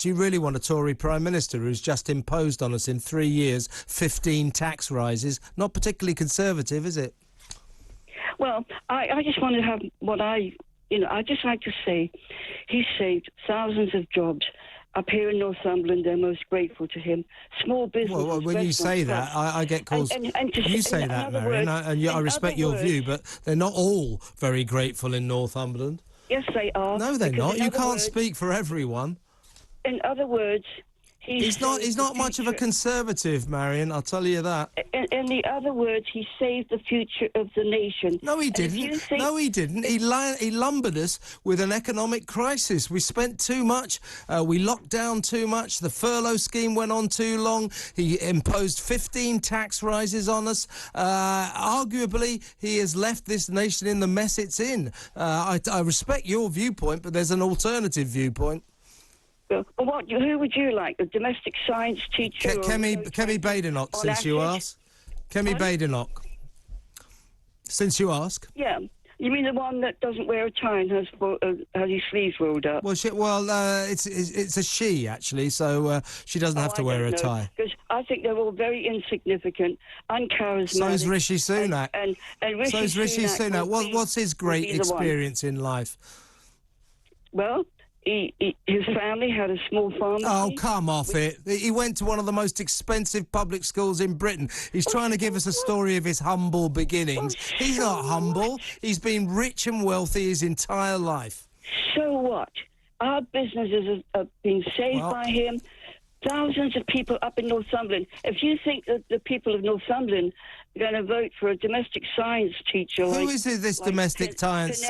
do you really want a Tory Prime Minister who's just imposed on us in 3 years 15 tax rises? Not particularly conservative, is it? Well, I just want to have what I just like to say, he saved thousands of jobs. Up here in Northumberland, they're most grateful to him. Small businesses. Well, when you say that, I get calls. You say that, Marian, and I respect your view, but they're not all very grateful in Northumberland. Yes, they are. No, they're not. You can't speak for everyone. In other words, he's not much of a conservative, Marian, I'll tell you that. In the other words, he saved the future of the nation. No, he didn't. No, he didn't. He lumbered us with an economic crisis. We spent too much. We locked down too much. The furlough scheme went on too long. He imposed 15 tax rises on us. Arguably, he has left this nation in the mess it's in. I respect your viewpoint, but there's an alternative viewpoint. Who would you like? A domestic science teacher? Kemi Badenoch, since you ask. Kemi Badenoch. Since you ask. Yeah. You mean the one that doesn't wear a tie and has his sleeves rolled up? Well, it's a she, actually, so she doesn't have to wear a tie. Because I think they're all very insignificant, uncharismatic. So is Rishi Sunak. And Rishi Sunak. What's his great experience in life? Well, his family had a small pharmacy. Oh, come off it. He went to one of the most expensive public schools in Britain. He's trying to give us a story of his humble beginnings. He's not humble. He's been rich and wealthy his entire life. So what? Our businesses have been saved by him. Thousands of people up in Northumberland. If you think that the people of Northumberland are going to vote for a domestic science teacher... Who is this domestic science?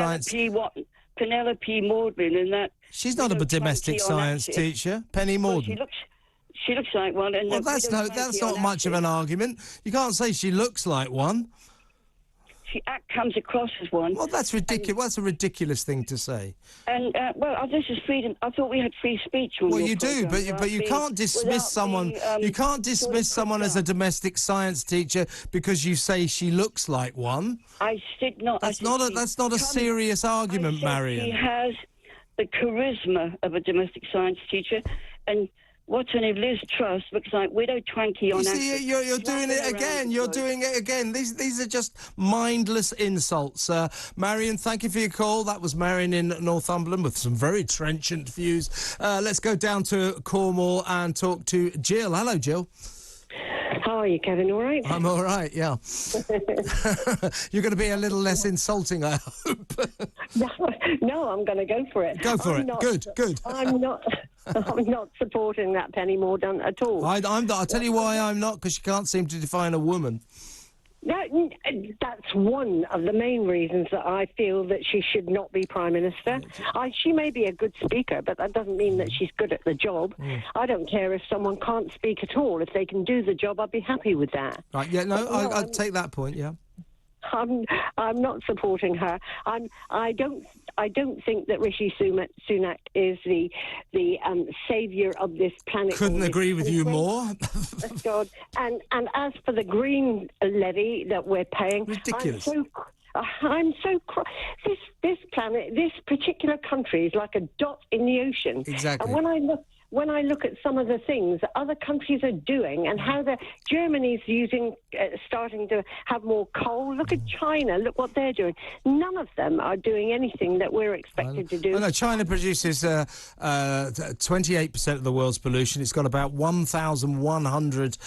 Penelope Maudlin and that... She's not a domestic science teacher, Penny Morden. Well, she looks like one. And well, that's not much of an argument. You can't say she looks like one. She comes across as one. Well, that's ridiculous. That's a ridiculous thing to say. And this is freedom. I thought we had free speech. Well, you do, but you can't dismiss someone. You can't dismiss someone as a domestic science teacher because you say she looks like one. I did not. That's not a serious argument, Marian. She has the charisma of a domestic science teacher, and what's her name? Liz Truss looks like Widow Twanky on. You see, you're doing it again. You're doing it again. These are just mindless insults. Marian, thank you for your call. That was Marian in Northumberland with some very trenchant views. Let's go down to Cornwall and talk to Jill. Hello, Jill. How are you, Kevin? All right? I'm all right, yeah. You're going to be a little less insulting, I hope. No, I'm going to go for it. Go for it. Good. I'm not supporting that Penny Mordaunt at all. I'm not. I'll tell you why I'm not, because she can't seem to define a woman. That's one of the main reasons that I feel that she should not be Prime Minister. She may be a good speaker, but that doesn't mean that she's good at the job. I don't care if someone can't speak at all. If they can do the job, I'd be happy with that. Right, yeah, I'd take that point, yeah. I'm not supporting her. I don't think that Rishi Sunak is the saviour of this planet. Couldn't agree with you more. God. And as for the green levy that we're paying, ridiculous. This planet, this particular country is like a dot in the ocean. Exactly. And when I look at some of the things that other countries are doing and how Germany's starting to have more coal. Look at China. Look what they're doing. None of them are doing anything that we're expected to do. No, China produces 28% of the world's pollution. It's got about 1,100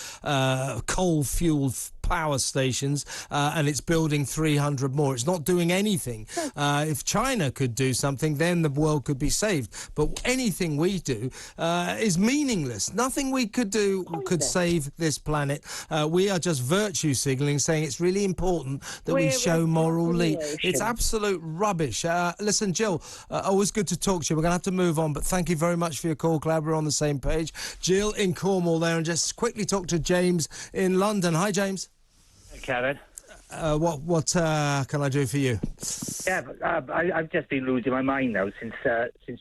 coal-fueled power stations, and it's building 300 more. It's not doing anything. If China could do something, then the world could be saved. But anything we do is meaningless. Nothing we could do could save this planet. We are just virtue signalling, saying it's really important that we show moral lead. It's absolute rubbish. Listen, Jill, always good to talk to you. We're going to have to move on, but thank you very much for your call. Glad we're on the same page. Jill in Cornwall there, and just quickly talk to James in London. Hi, James. Kevin. What can I do for you? Yeah, I've just been losing my mind now since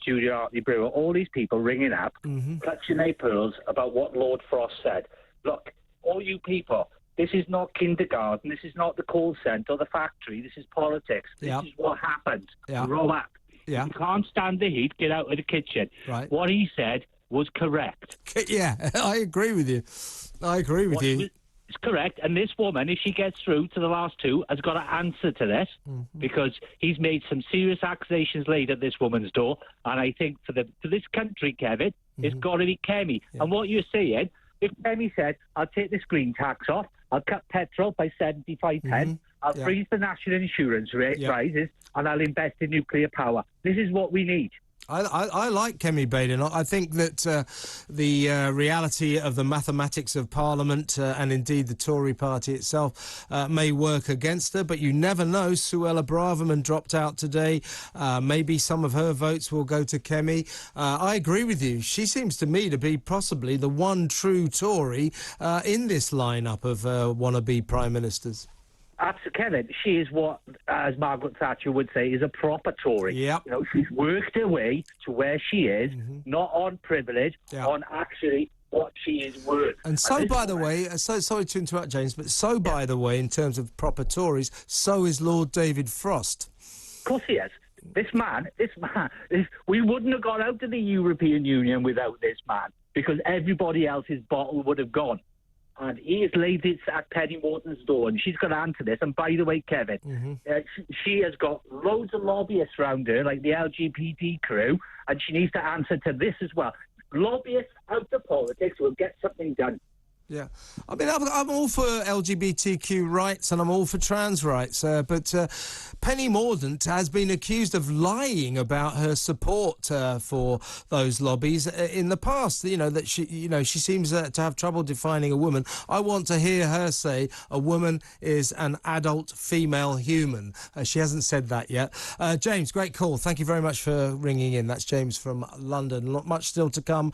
Julia Hartley-Brewer. All these people ringing up, clutching their pearls about what Lord Frost said. Look, all you people, this is not kindergarten. This is not the call centre or the factory. This is politics. This is what happens. Grow up. Yeah. If you can't stand the heat, get out of the kitchen. Right. What he said was correct. Yeah, I agree with you. It's correct. And this woman, if she gets through to the last two, has got to answer to this because he's made some serious accusations laid at this woman's door. And I think for this country, Kevin, it's got to be Kemi. Yeah. And what you're saying, if Kemi said, I'll take this green tax off, I'll cut petrol by 75 pence, I'll freeze the national insurance rate rises, and I'll invest in nuclear power. This is what we need. I like Kemi Baden. I think that the reality of the mathematics of Parliament and indeed the Tory party itself may work against her, but you never know. Suella Braverman dropped out today. Maybe some of her votes will go to Kemi. I agree with you. She seems to me to be possibly the one true Tory in this lineup of wannabe Prime Ministers. Absolutely, Kevin. She is what, as Margaret Thatcher would say, is a proper Tory. Yep. You know, she's worked her way to where she is, not on privilege, on actually what she is worth. And so, by the way, sorry to interrupt, James, but by the way, in terms of proper Tories, so is Lord David Frost. Of course he is. This man, we wouldn't have got out of the European Union without this man, because everybody else's bottle would have gone. And he has laid it at Penny Morton's door, and she's got to answer this. And by the way, Kevin, she has got loads of lobbyists around her, like the LGBT crew, and she needs to answer to this as well. Lobbyists out of politics will get something done. Yeah, I mean, I'm all for LGBTQ rights and I'm all for trans rights, but Penny Mordaunt has been accused of lying about her support for those lobbies in the past. You know that she seems to have trouble defining a woman. I want to hear her say a woman is an adult female human. She hasn't said that yet. James, great call. Thank you very much for ringing in. That's James from London. Not much still to come.